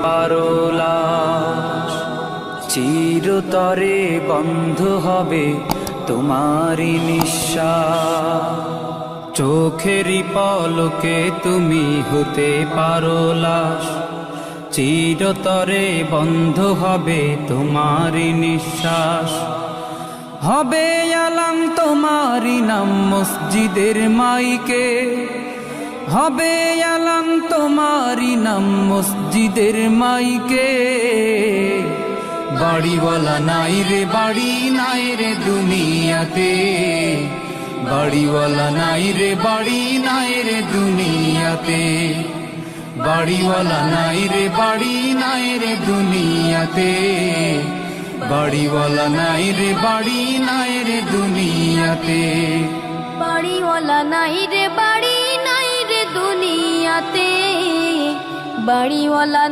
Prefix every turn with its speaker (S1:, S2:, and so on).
S1: পারলাস চিরতরে বন্ধ হবে তোমারি নিঃশ্বাস। চোখেরই পলকে তুমি হতে পারলাস, চিরতরে বন্ধ হবে তোমারি নিঃশ্বাস। হবে আলাম তোমারি নাম মসজিদের মাইকে, হবে আলাম তোমারি নাম মসজিদের মাইকে। বাড়িওয়ালা নাই রে বাড়ি নাই রে দুনিয়াতে, বাড়িওয়ালা নাই রে বাড়ি নাই রে দুনিয়াতে। বাড়িওয়ালা নাই রে বাড়ি নাই রে দুনিয়াতে, বাড়িওয়ালা নাই রে বাড়ি নাই রে দুনিয়াতে।
S2: বাড়িওয়ালা নাই রে বাড়ি নাই রে দুনিয়াতে, বাড়িওয়ালা